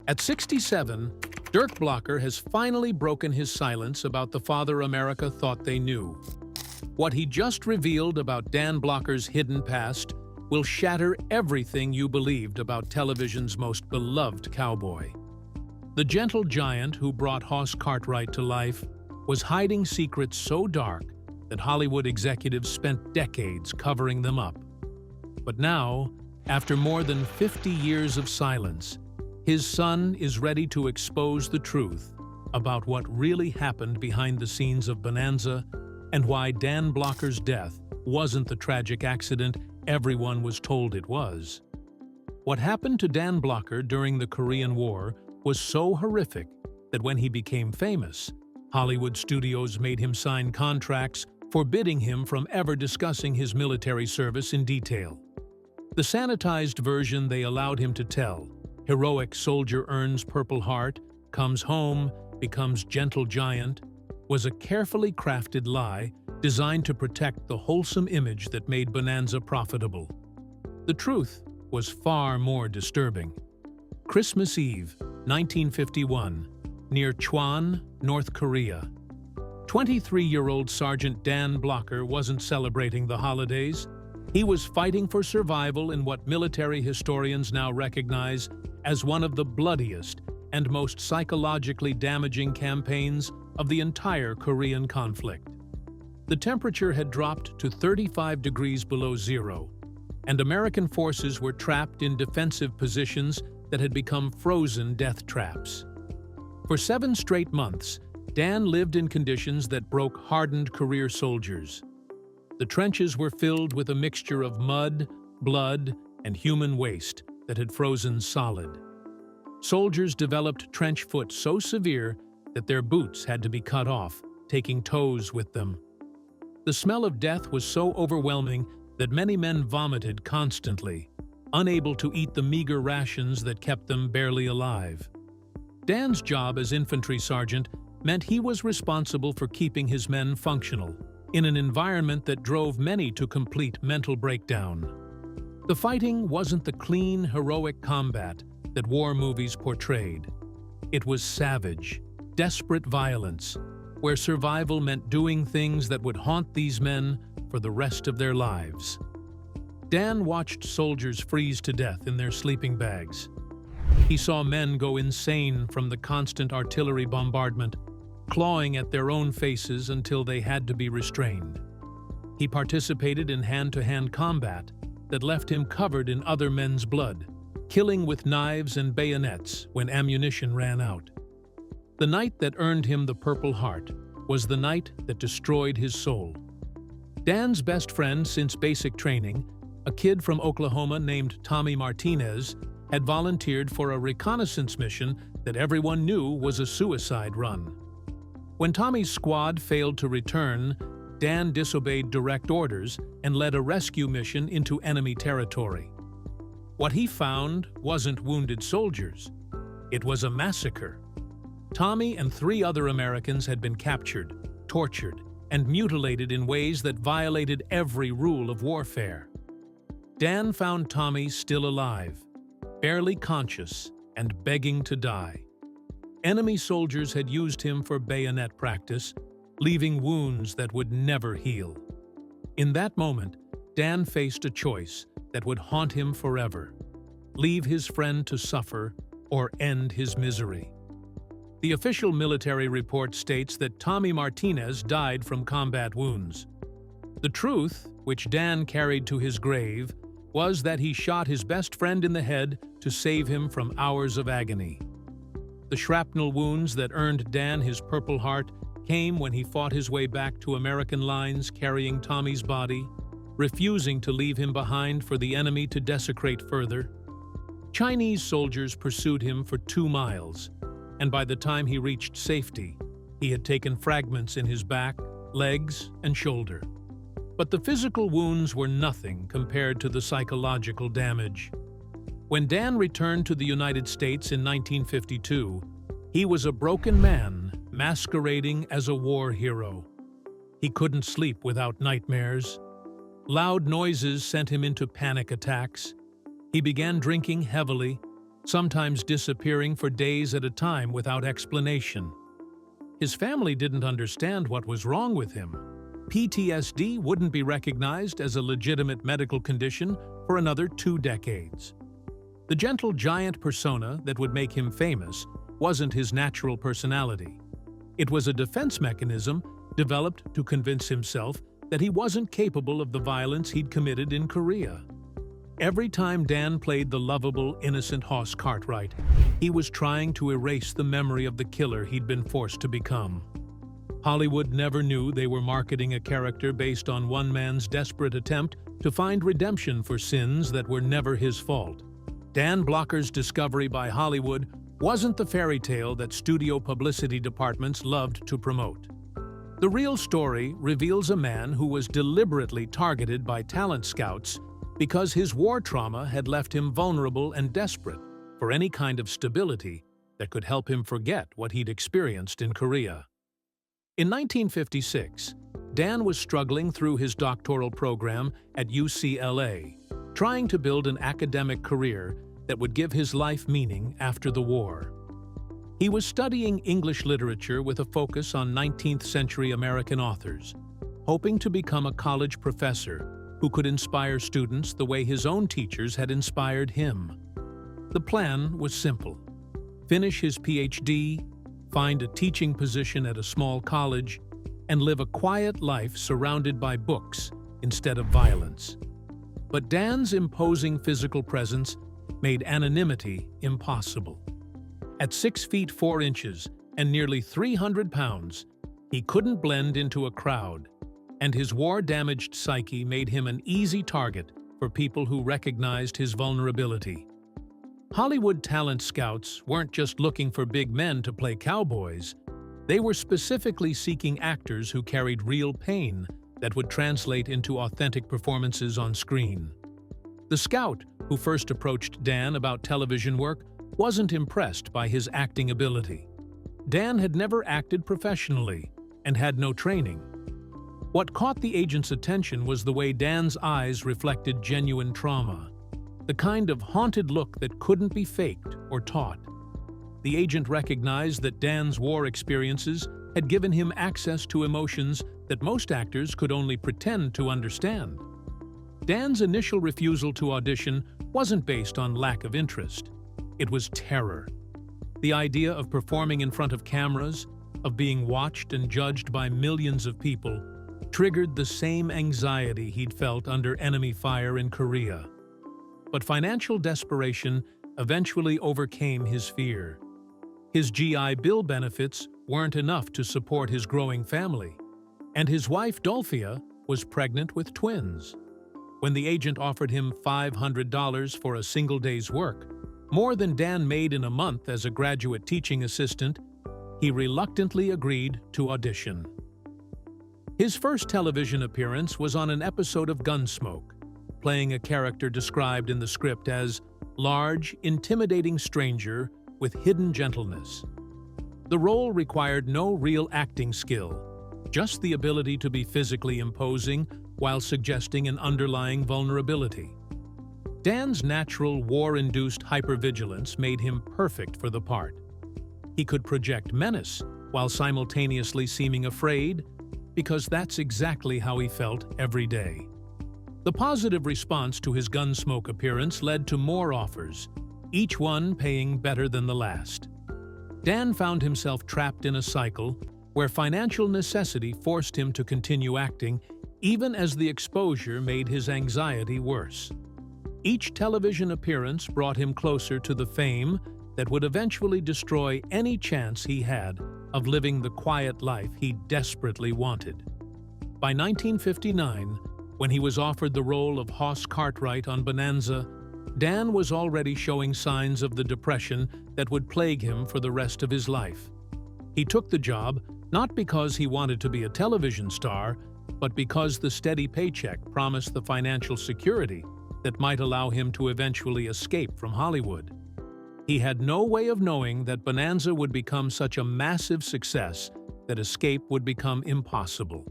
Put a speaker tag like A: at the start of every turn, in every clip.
A: At 67, Dirk Blocker has finally broken his silence about the father America thought they knew. What he just revealed about Dan Blocker's hidden past will shatter everything you believed about television's most beloved cowboy. The gentle giant who brought Hoss Cartwright to life was hiding secrets so dark that Hollywood executives spent decades covering them up. But now, after more than 50 years of silence, his son is ready to expose the truth about what really happened behind the scenes of Bonanza and why Dan Blocker's death wasn't the tragic accident everyone was told it was. What happened to Dan Blocker during the Korean War was so horrific that when he became famous, Hollywood studios made him sign contracts forbidding him from ever discussing his military service in detail. The sanitized version they allowed him to tell, heroic soldier earns Purple Heart, comes home, becomes gentle giant, was a carefully crafted lie designed to protect the wholesome image that made Bonanza profitable. The truth was far more disturbing. Christmas Eve, 1951, near Chwon, North Korea. 23-year-old Sergeant Dan Blocker wasn't celebrating the holidays. He was fighting for survival in what military historians now recognize as one of the bloodiest and most psychologically damaging campaigns of the entire Korean conflict. The temperature had dropped to 35 degrees below zero, and American forces were trapped in defensive positions that had become frozen death traps. For 7 straight months, Dan lived in conditions that broke hardened career soldiers. The trenches were filled with a mixture of mud, blood, and human waste that had frozen solid. Soldiers developed trench foot so severe that their boots had to be cut off, taking toes with them. The smell of death was so overwhelming that many men vomited constantly, unable to eat the meager rations that kept them barely alive. Dan's job as infantry sergeant meant he was responsible for keeping his men functional, in an environment that drove many to complete mental breakdown. The fighting wasn't the clean, heroic combat that war movies portrayed. It was savage, desperate violence, where survival meant doing things that would haunt these men for the rest of their lives. Dan watched soldiers freeze to death in their sleeping bags. He saw men go insane from the constant artillery bombardment, clawing at their own faces until they had to be restrained. He participated in hand-to-hand combat that left him covered in other men's blood, killing with knives and bayonets when ammunition ran out. The night that earned him the Purple Heart was the night that destroyed his soul. Dan's best friend since basic training, a kid from Oklahoma named Tommy Martinez, had volunteered for a reconnaissance mission that everyone knew was a suicide run. When Tommy's squad failed to return, Dan disobeyed direct orders and led a rescue mission into enemy territory. What he found wasn't wounded soldiers. It was a massacre. Tommy and 3 other Americans had been captured, tortured, and mutilated in ways that violated every rule of warfare. Dan found Tommy still alive, barely conscious, and begging to die. Enemy soldiers had used him for bayonet practice, leaving wounds that would never heal. In that moment, Dan faced a choice that would haunt him forever: leave his friend to suffer or end his misery. The official military report states that Tommy Martinez died from combat wounds. The truth, which Dan carried to his grave, was that he shot his best friend in the head to save him from hours of agony. The shrapnel wounds that earned Dan his Purple Heart came when he fought his way back to American lines carrying Tommy's body, refusing to leave him behind for the enemy to desecrate further. Chinese soldiers pursued him for 2 miles, and by the time he reached safety, he had taken fragments in his back, legs, and shoulder. But the physical wounds were nothing compared to the psychological damage. When Dan returned to the United States in 1952, he was a broken man masquerading as a war hero. He couldn't sleep without nightmares. Loud noises sent him into panic attacks. He began drinking heavily, sometimes disappearing for days at a time without explanation. His family didn't understand what was wrong with him. PTSD wouldn't be recognized as a legitimate medical condition for another 2 decades. The gentle giant persona that would make him famous wasn't his natural personality. It was a defense mechanism developed to convince himself that he wasn't capable of the violence he'd committed in Korea. Every time Dan played the lovable, innocent Hoss Cartwright, he was trying to erase the memory of the killer he'd been forced to become. Hollywood never knew they were marketing a character based on one man's desperate attempt to find redemption for sins that were never his fault. Dan Blocker's discovery by Hollywood wasn't the fairy tale that studio publicity departments loved to promote. The real story reveals a man who was deliberately targeted by talent scouts because his war trauma had left him vulnerable and desperate for any kind of stability that could help him forget what he'd experienced in Korea. In 1956, Dan was struggling through his doctoral program at UCLA, trying to build an academic career that would give his life meaning after the war. He was studying English literature with a focus on 19th-century American authors, hoping to become a college professor who could inspire students the way his own teachers had inspired him. The plan was simple: finish his PhD, find a teaching position at a small college, and live a quiet life surrounded by books instead of violence. But Dan's imposing physical presence made anonymity impossible. At 6 feet 4 inches and nearly 300 pounds, he couldn't blend into a crowd, and his war-damaged psyche made him an easy target for people who recognized his vulnerability. Hollywood talent scouts weren't just looking for big men to play cowboys. They were specifically seeking actors who carried real pain that would translate into authentic performances on screen. The scout who first approached Dan about television work wasn't impressed by his acting ability. Dan had never acted professionally and had no training. What caught the agent's attention was the way Dan's eyes reflected genuine trauma, the kind of haunted look that couldn't be faked or taught. The agent recognized that Dan's war experiences had given him access to emotions that most actors could only pretend to understand. Dan's initial refusal to audition wasn't based on lack of interest. It was terror. The idea of performing in front of cameras, of being watched and judged by millions of people, triggered the same anxiety he'd felt under enemy fire in Korea. But financial desperation eventually overcame his fear. His GI Bill benefits weren't enough to support his growing family, and his wife Dolphia was pregnant with twins. When the agent offered him $500 for a single day's work, more than Dan made in a month as a graduate teaching assistant, he reluctantly agreed to audition. His first television appearance was on an episode of Gunsmoke, playing a character described in the script as large, intimidating stranger with hidden gentleness. The role required no real acting skill, just the ability to be physically imposing while suggesting an underlying vulnerability. Dan's natural war-induced hypervigilance made him perfect for the part. He could project menace while simultaneously seeming afraid, because that's exactly how he felt every day. The positive response to his Gunsmoke appearance led to more offers, each one paying better than the last. Dan found himself trapped in a cycle where financial necessity forced him to continue acting, even as the exposure made his anxiety worse. Each television appearance brought him closer to the fame that would eventually destroy any chance he had of living the quiet life he desperately wanted. By 1959, when he was offered the role of Hoss Cartwright on Bonanza, Dan was already showing signs of the depression that would plague him for the rest of his life. He took the job not because he wanted to be a television star, but because the steady paycheck promised the financial security that might allow him to eventually escape from Hollywood. He had no way of knowing that Bonanza would become such a massive success that escape would become impossible.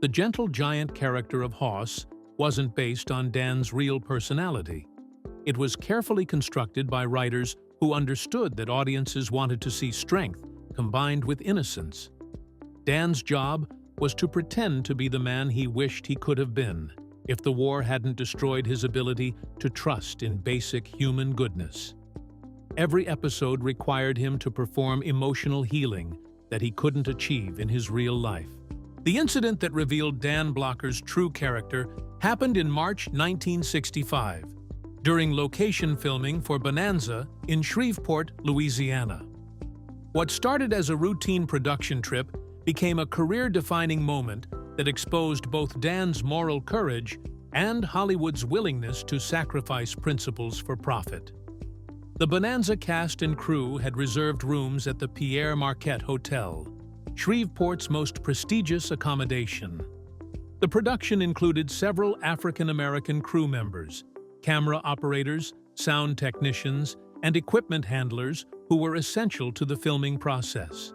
A: The gentle giant character of Hoss wasn't based on Dan's real personality. It was carefully constructed by writers who understood that audiences wanted to see strength combined with innocence. Dan's job was to pretend to be the man he wished he could have been if the war hadn't destroyed his ability to trust in basic human goodness. Every episode required him to perform emotional healing that he couldn't achieve in his real life. The incident that revealed Dan Blocker's true character happened in March 1965, during location filming for Bonanza in Shreveport, Louisiana. What started as a routine production trip became a career-defining moment that exposed both Dan's moral courage and Hollywood's willingness to sacrifice principles for profit. The Bonanza cast and crew had reserved rooms at the Pierre Marquette Hotel, Shreveport's most prestigious accommodation. The production included several African-American crew members, camera operators, sound technicians, and equipment handlers who were essential to the filming process.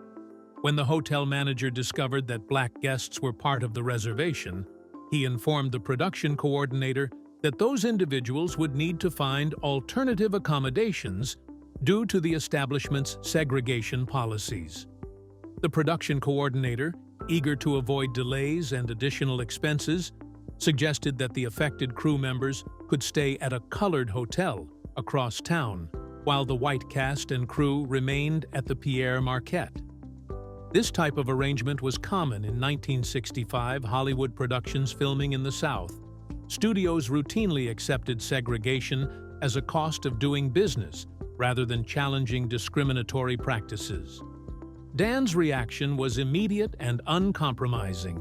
A: When the hotel manager discovered that black guests were part of the reservation, he informed the production coordinator that those individuals would need to find alternative accommodations due to the establishment's segregation policies. The production coordinator, eager to avoid delays and additional expenses, suggested that the affected crew members could stay at a colored hotel across town, while the white cast and crew remained at the Pierre Marquette. This type of arrangement was common in 1965 Hollywood productions filming in the South. Studios routinely accepted segregation as a cost of doing business rather than challenging discriminatory practices. Dan's reaction was immediate and uncompromising.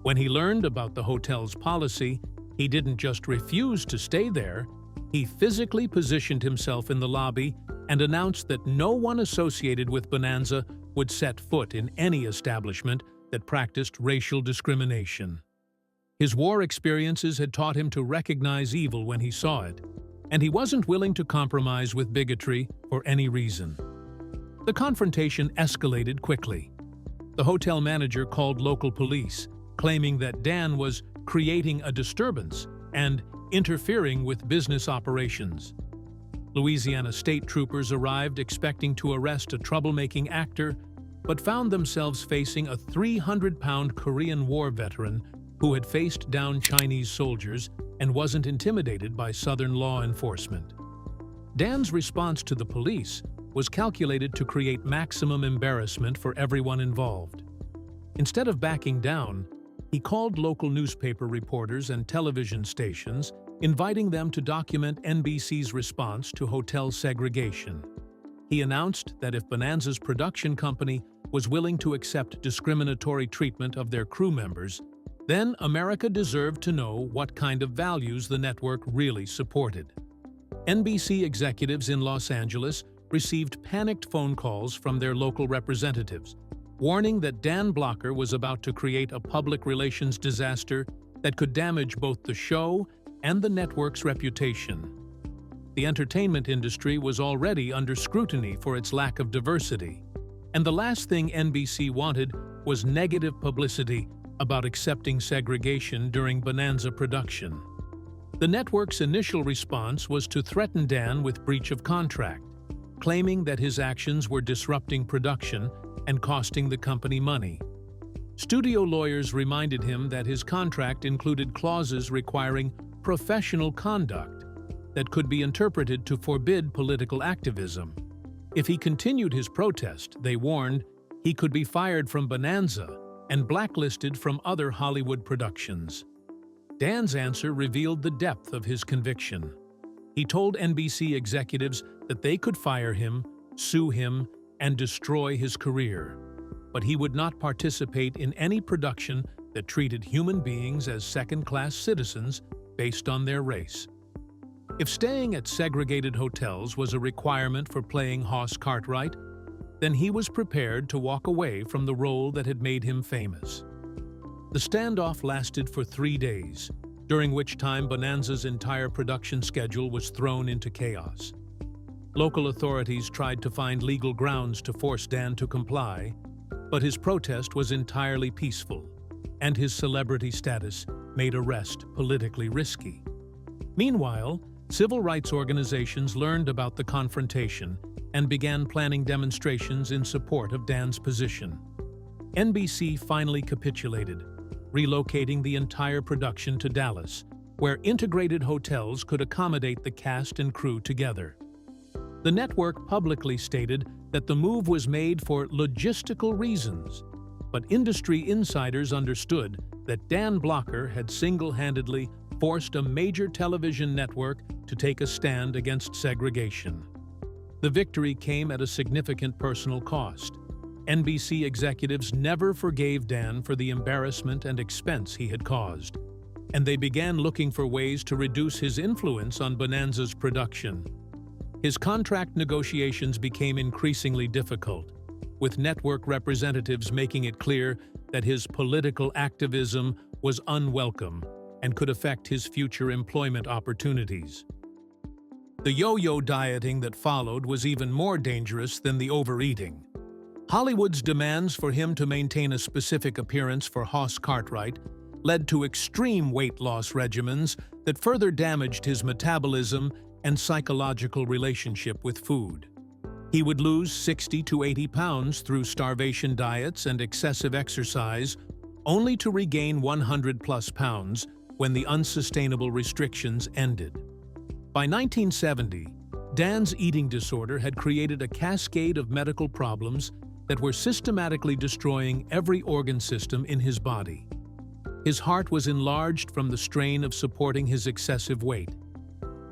A: When he learned about the hotel's policy, he didn't just refuse to stay there, he physically positioned himself in the lobby and announced that no one associated with Bonanza would set foot in any establishment that practiced racial discrimination. His war experiences had taught him to recognize evil when he saw it, and he wasn't willing to compromise with bigotry for any reason. The confrontation escalated quickly. The hotel manager called local police, claiming that Dan was creating a disturbance and interfering with business operations. Louisiana state troopers arrived expecting to arrest a troublemaking actor, but found themselves facing a 300-pound Korean War veteran who had faced down Chinese soldiers and wasn't intimidated by Southern law enforcement. Dan's response to the police was calculated to create maximum embarrassment for everyone involved. Instead of backing down, he called local newspaper reporters and television stations, inviting them to document NBC's response to hotel segregation. He announced that if Bonanza's production company was willing to accept discriminatory treatment of their crew members, then America deserved to know what kind of values the network really supported. NBC executives in Los Angeles received panicked phone calls from their local representatives, warning that Dan Blocker was about to create a public relations disaster that could damage both the show and the network's reputation. The entertainment industry was already under scrutiny for its lack of diversity, and the last thing NBC wanted was negative publicity about accepting segregation during Bonanza production. The network's initial response was to threaten Dan with breach of contract, claiming that his actions were disrupting production and costing the company money. Studio lawyers reminded him that his contract included clauses requiring professional conduct that could be interpreted to forbid political activism. If he continued his protest, they warned, he could be fired from Bonanza and blacklisted from other Hollywood productions. Dan's answer revealed the depth of his conviction. He told NBC executives that they could fire him, sue him, and destroy his career, but he would not participate in any production that treated human beings as second-class citizens based on their race. If staying at segregated hotels was a requirement for playing Hoss Cartwright, then he was prepared to walk away from the role that had made him famous. The standoff lasted for 3 days, during which time Bonanza's entire production schedule was thrown into chaos. Local authorities tried to find legal grounds to force Dan to comply, but his protest was entirely peaceful, and his celebrity status made arrest politically risky. Meanwhile, Civil rights organizations learned about the confrontation and began planning demonstrations in support of Dan's position. NBC finally capitulated, relocating the entire production to Dallas, where integrated hotels could accommodate the cast and crew together. The network publicly stated that the move was made for logistical reasons, but industry insiders understood that Dan Blocker had single-handedly forced a major television network to take a stand against segregation. The victory came at a significant personal cost. NBC executives never forgave Dan for the embarrassment and expense he had caused, and they began looking for ways to reduce his influence on Bonanza's production. His contract negotiations became increasingly difficult, with network representatives making it clear that his political activism was unwelcome and could affect his future employment opportunities. The yo-yo dieting that followed was even more dangerous than the overeating. Hollywood's demands for him to maintain a specific appearance for Hoss Cartwright led to extreme weight loss regimens that further damaged his metabolism and psychological relationship with food. He would lose 60 to 80 pounds through starvation diets and excessive exercise, only to regain 100-plus pounds when the unsustainable restrictions ended. By 1970, Dan's eating disorder had created a cascade of medical problems that were systematically destroying every organ system in his body. His heart was enlarged from the strain of supporting his excessive weight.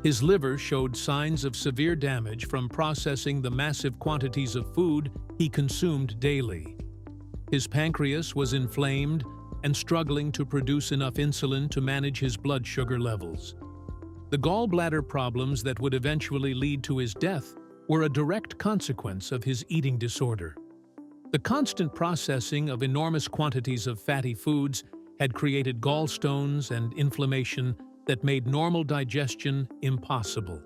A: His liver showed signs of severe damage from processing the massive quantities of food he consumed daily. His pancreas was inflamed and struggling to produce enough insulin to manage his blood sugar levels. The gallbladder problems that would eventually lead to his death were a direct consequence of his eating disorder. The constant processing of enormous quantities of fatty foods had created gallstones and inflammation that made normal digestion impossible.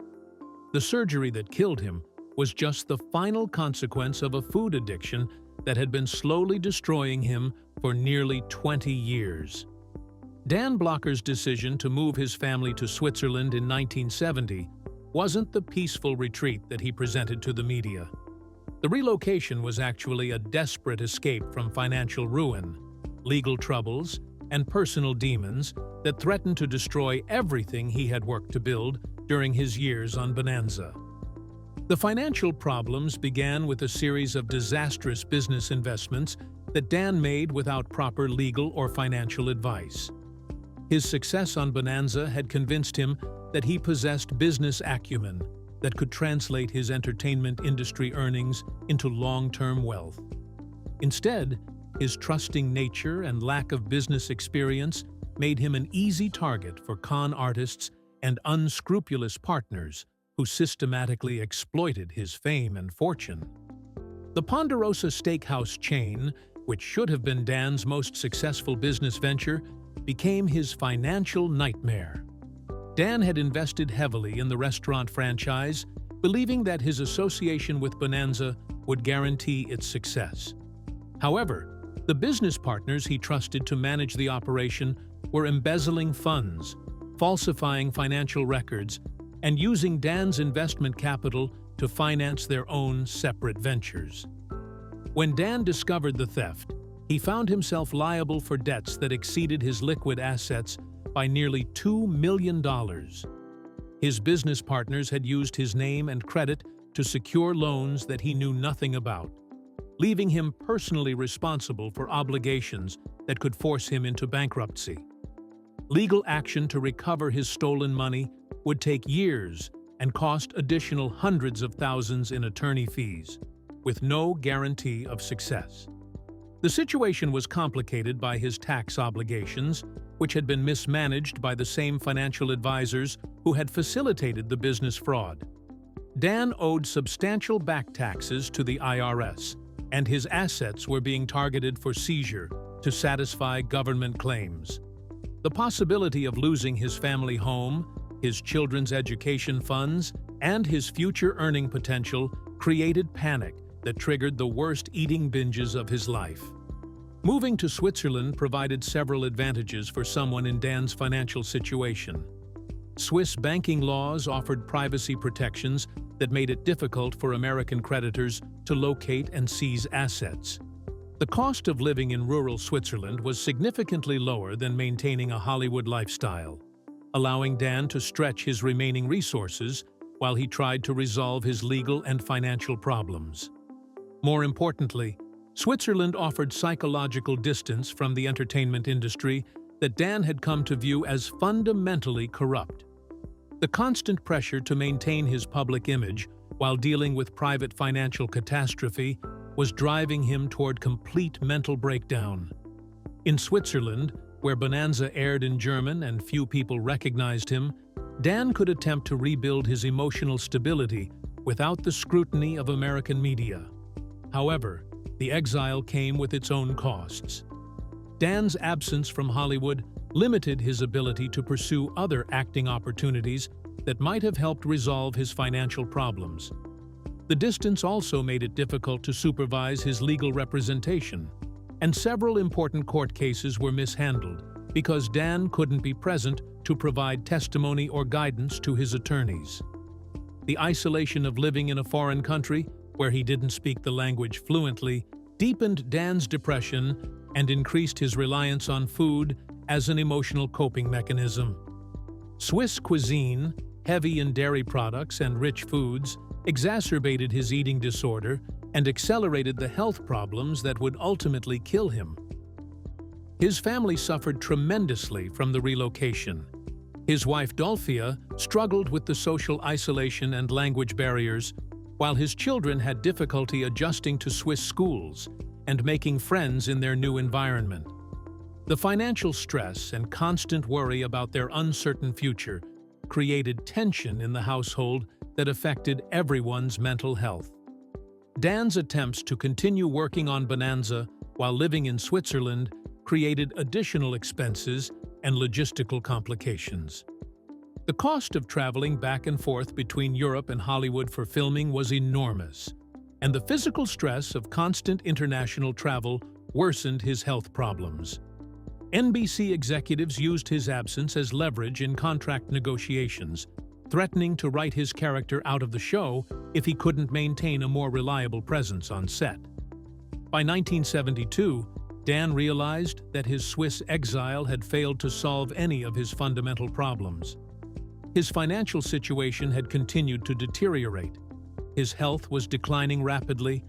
A: The surgery that killed him was just the final consequence of a food addiction that had been slowly destroying him for nearly 20 years. Dan Blocker's decision to move his family to Switzerland in 1970 wasn't the peaceful retreat that he presented to the media. The relocation was actually a desperate escape from financial ruin, legal troubles, and personal demons that threatened to destroy everything he had worked to build during his years on Bonanza. The financial problems began with a series of disastrous business investments that Dan made without proper legal or financial advice. His success on Bonanza had convinced him that he possessed business acumen that could translate his entertainment industry earnings into long-term wealth. Instead, his trusting nature and lack of business experience made him an easy target for con artists and unscrupulous partners who systematically exploited his fame and fortune. The Ponderosa Steakhouse chain, which should have been Dan's most successful business venture, became his financial nightmare. Dan had invested heavily in the restaurant franchise, believing that his association with Bonanza would guarantee its success. However, the business partners he trusted to manage the operation were embezzling funds, falsifying financial records, and using Dan's investment capital to finance their own separate ventures. When Dan discovered the theft, he found himself liable for debts that exceeded his liquid assets by nearly $2 million. His business partners had used his name and credit to secure loans that he knew nothing about, leaving him personally responsible for obligations that could force him into bankruptcy. Legal action to recover his stolen money would take years and cost additional hundreds of thousands in attorney fees, with no guarantee of success. The situation was complicated by his tax obligations, which had been mismanaged by the same financial advisors who had facilitated the business fraud. Dan owed substantial back taxes to the IRS, and his assets were being targeted for seizure to satisfy government claims. The possibility of losing his family home, his children's education funds, and his future earning potential created panic that triggered the worst eating binges of his life. Moving to Switzerland provided several advantages for someone in Dan's financial situation. Swiss banking laws offered privacy protections that made it difficult for American creditors to locate and seize assets. The cost of living in rural Switzerland was significantly lower than maintaining a Hollywood lifestyle, allowing Dan to stretch his remaining resources while he tried to resolve his legal and financial problems. More importantly, Switzerland offered psychological distance from the entertainment industry that Dan had come to view as fundamentally corrupt. The constant pressure to maintain his public image while dealing with private financial catastrophe was driving him toward complete mental breakdown. In Switzerland, where Bonanza aired in German and few people recognized him, Dan could attempt to rebuild his emotional stability without the scrutiny of American media. However, the exile came with its own costs. Dan's absence from Hollywood limited his ability to pursue other acting opportunities that might have helped resolve his financial problems. The distance also made it difficult to supervise his legal representation, and several important court cases were mishandled because Dan couldn't be present to provide testimony or guidance to his attorneys. The isolation of living in a foreign country, where he didn't speak the language fluently, deepened Dan's depression and increased his reliance on food as an emotional coping mechanism. Swiss cuisine, heavy in dairy products and rich foods, exacerbated his eating disorder and accelerated the health problems that would ultimately kill him. His family suffered tremendously from the relocation. His wife Dolphia struggled with the social isolation and language barriers, while his children had difficulty adjusting to Swiss schools and making friends in their new environment. The financial stress and constant worry about their uncertain future created tension in the household that affected everyone's mental health. Dan's attempts to continue working on Bonanza while living in Switzerland created additional expenses and logistical complications. The cost of traveling back and forth between Europe and Hollywood for filming was enormous, and the physical stress of constant international travel worsened his health problems. NBC executives used his absence as leverage in contract negotiations, threatening to write his character out of the show if he couldn't maintain a more reliable presence on set. By 1972, Dan realized that his Swiss exile had failed to solve any of his fundamental problems. His financial situation had continued to deteriorate, his health was declining rapidly,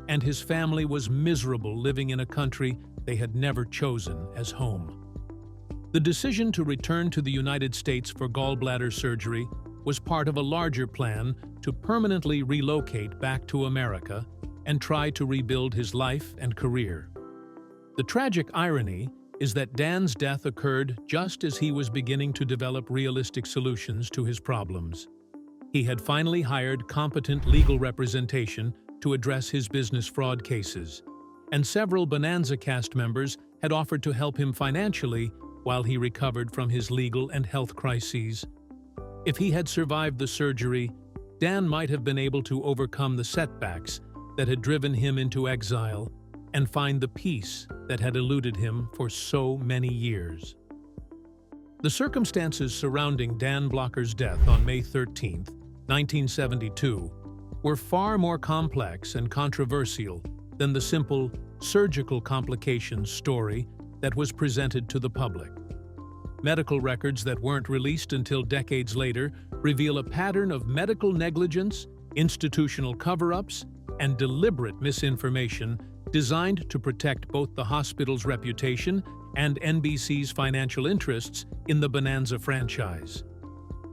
A: and his family was miserable living in a country they had never chosen as home. The decision to return to the United States for gallbladder surgery was part of a larger plan to permanently relocate back to America and try to rebuild his life and career. The tragic irony is that Dan's death occurred just as he was beginning to develop realistic solutions to his problems. He had finally hired competent legal representation to address his business fraud cases, and several Bonanza cast members had offered to help him financially while he recovered from his legal and health crises. If he had survived the surgery, Dan might have been able to overcome the setbacks that had driven him into exile and find the peace that had eluded him for so many years. The circumstances surrounding Dan Blocker's death on May 13, 1972, were far more complex and controversial than the simple surgical complications story that was presented to the public. Medical records that weren't released until decades later reveal a pattern of medical negligence, institutional cover-ups, and deliberate misinformation designed to protect both the hospital's reputation and NBC's financial interests in the Bonanza franchise.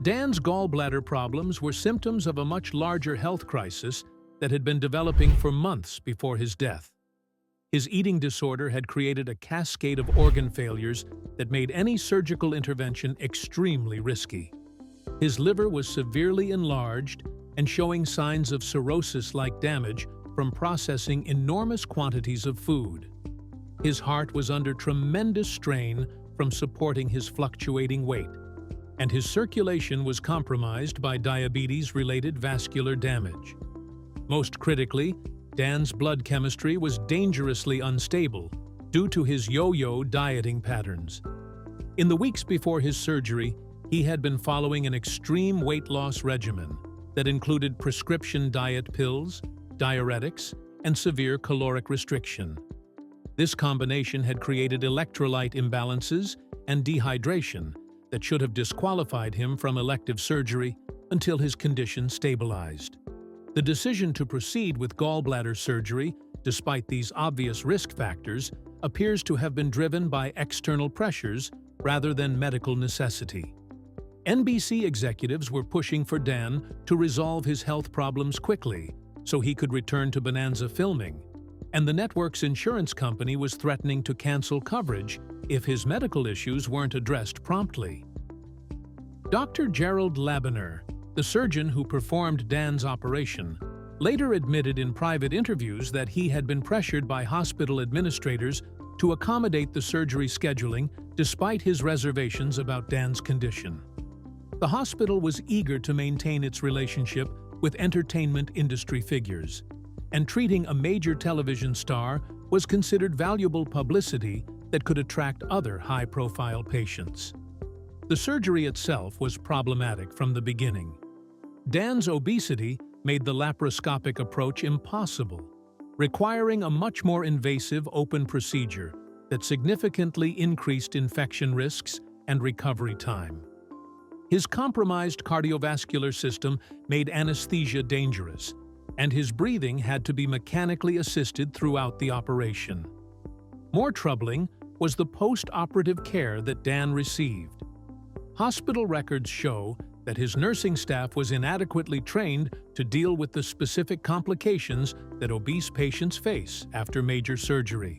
A: Dan's gallbladder problems were symptoms of a much larger health crisis that had been developing for months before his death. His eating disorder had created a cascade of organ failures that made any surgical intervention extremely risky. His liver was severely enlarged and showing signs of cirrhosis-like damage from processing enormous quantities of food. His heart was under tremendous strain from supporting his fluctuating weight, and his circulation was compromised by diabetes-related vascular damage. Most critically, Dan's blood chemistry was dangerously unstable due to his yo-yo dieting patterns. In the weeks before his surgery, He had been following an extreme weight loss regimen that included prescription diet pills, diuretics, and severe caloric restriction. This combination had created electrolyte imbalances and dehydration that should have disqualified him from elective surgery until his condition stabilized. The decision to proceed with gallbladder surgery, despite these obvious risk factors, appears to have been driven by external pressures rather than medical necessity. NBC executives were pushing for Dan to resolve his health problems quickly so he could return to Bonanza filming, and the network's insurance company was threatening to cancel coverage if his medical issues weren't addressed promptly. Dr. Gerald Labiner, the surgeon who performed Dan's operation, later admitted in private interviews that he had been pressured by hospital administrators to accommodate the surgery scheduling despite his reservations about Dan's condition. The hospital was eager to maintain its relationship with entertainment industry figures, and treating a major television star was considered valuable publicity that could attract other high-profile patients. The surgery itself was problematic from the beginning. Dan's obesity made the laparoscopic approach impossible, requiring a much more invasive open procedure that significantly increased infection risks and recovery time. His compromised cardiovascular system made anesthesia dangerous, and his breathing had to be mechanically assisted throughout the operation. More troubling was the post-operative care that Dan received. Hospital records show that his nursing staff was inadequately trained to deal with the specific complications that obese patients face after major surgery.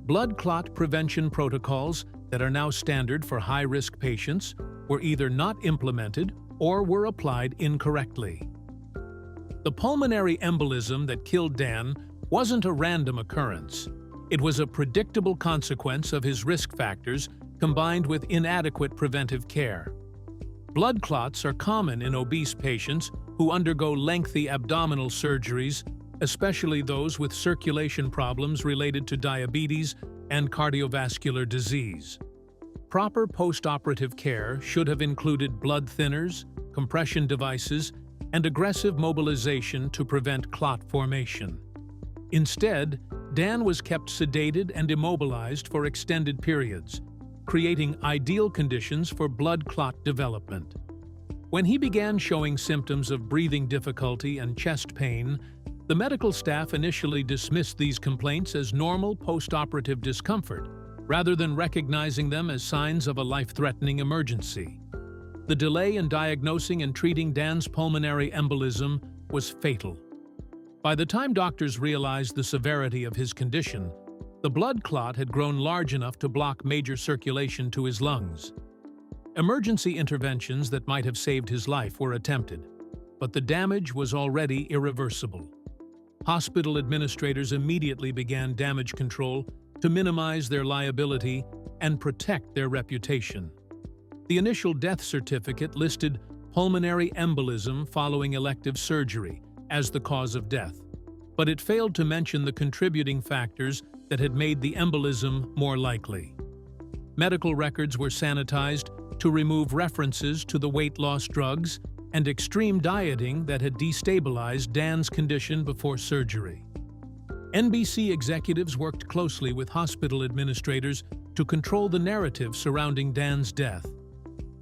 A: Blood clot prevention protocols that are now standard for high-risk patients were either not implemented or were applied incorrectly. The pulmonary embolism that killed Dan wasn't a random occurrence. It was a predictable consequence of his risk factors combined with inadequate preventive care. Blood clots are common in obese patients who undergo lengthy abdominal surgeries, especially those with circulation problems related to diabetes and cardiovascular disease. Proper post-operative care should have included blood thinners, compression devices, and aggressive mobilization to prevent clot formation. Instead, Dan was kept sedated and immobilized for extended periods, creating ideal conditions for blood clot development. When he began showing symptoms of breathing difficulty and chest pain, the medical staff initially dismissed these complaints as normal post-operative discomfort, rather than recognizing them as signs of a life-threatening emergency. The delay in diagnosing and treating Dan's pulmonary embolism was fatal. By the time doctors realized the severity of his condition, the blood clot had grown large enough to block major circulation to his lungs. Emergency interventions that might have saved his life were attempted, but the damage was already irreversible. Hospital administrators immediately began damage control to minimize their liability and protect their reputation. The initial death certificate listed pulmonary embolism following elective surgery as the cause of death, but it failed to mention the contributing factors that had made the embolism more likely. Medical records were sanitized to remove references to the weight loss drugs and extreme dieting that had destabilized Dan's condition before surgery. NBC executives worked closely with hospital administrators to control the narrative surrounding Dan's death.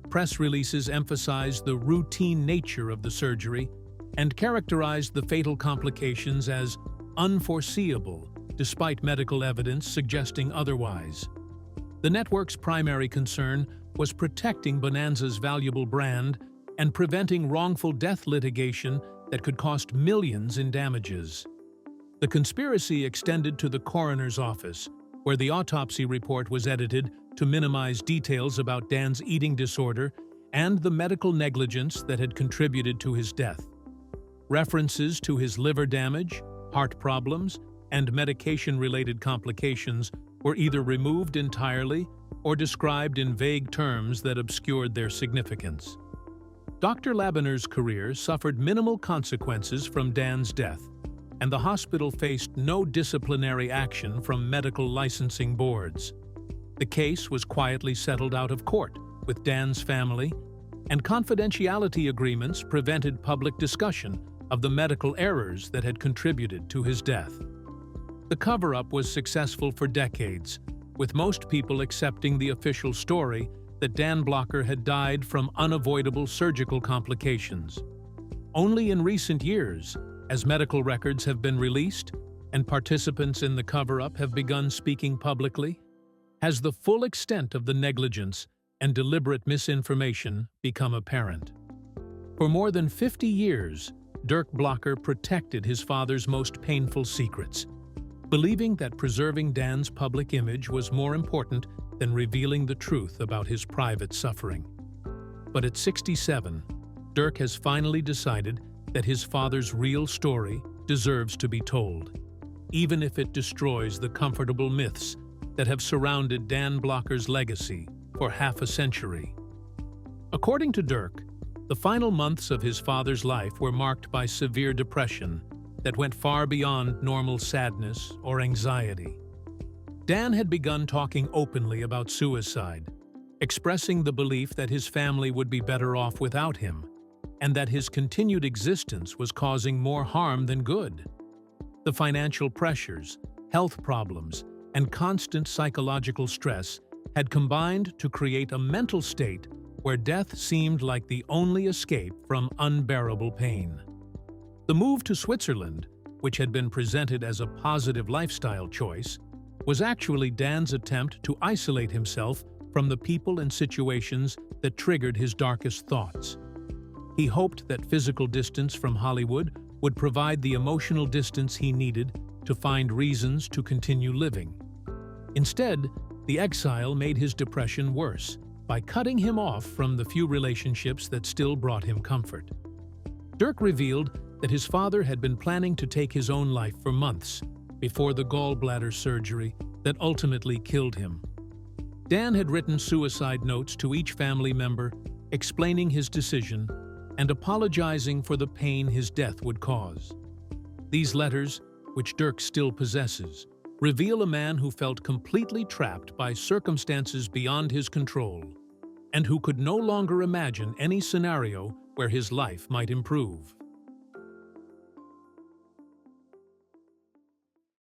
A: Press releases emphasized the routine nature of the surgery and characterized the fatal complications as unforeseeable, despite medical evidence suggesting otherwise. The network's primary concern was protecting Bonanza's valuable brand and preventing wrongful death litigation that could cost millions in damages. The conspiracy extended to the coroner's office, where the autopsy report was edited to minimize details about Dan's eating disorder and the medical negligence that had contributed to his death. References to his liver damage, heart problems, and medication-related complications were either removed entirely or described in vague terms that obscured their significance. Dr. Labiner's career suffered minimal consequences from Dan's death, and the hospital faced no disciplinary action from medical licensing boards. The case was quietly settled out of court, with Dan's family, and confidentiality agreements prevented public discussion of the medical errors that had contributed to his death. The cover-up was successful for decades, with most people accepting the official story that Dan Blocker had died from unavoidable surgical complications. Only in recent years, as medical records have been released and participants in the cover-up have begun speaking publicly, has the full extent of the negligence and deliberate misinformation become apparent. For more than 50 years, Dirk Blocker protected his father's most painful secrets, believing that preserving Dan's public image was more important than revealing the truth about his private suffering. But at 67, Dirk has finally decided that his father's real story deserves to be told, even if it destroys the comfortable myths that have surrounded Dan Blocker's legacy for half a century. According to Dirk, the final months of his father's life were marked by severe depression that went far beyond normal sadness or anxiety. Dan had begun talking openly about suicide, expressing the belief that his family would be better off without him, and that his continued existence was causing more harm than good. The financial pressures, health problems, and constant psychological stress had combined to create a mental state where death seemed like the only escape from unbearable pain. The move to Switzerland, which had been presented as a positive lifestyle choice, was actually Dan's attempt to isolate himself from the people and situations that triggered his darkest thoughts. He hoped that physical distance from Hollywood would provide the emotional distance he needed to find reasons to continue living. Instead, the exile made his depression worse by cutting him off from the few relationships that still brought him comfort. Dirk revealed that his father had been planning to take his own life for months before the gallbladder surgery that ultimately killed him. Dan had written suicide notes to each family member, explaining his decision and apologizing for the pain his death would cause. These letters, which Dirk still possesses, reveal a man who felt completely trapped by circumstances beyond his control and who could no longer imagine any scenario where his life might improve.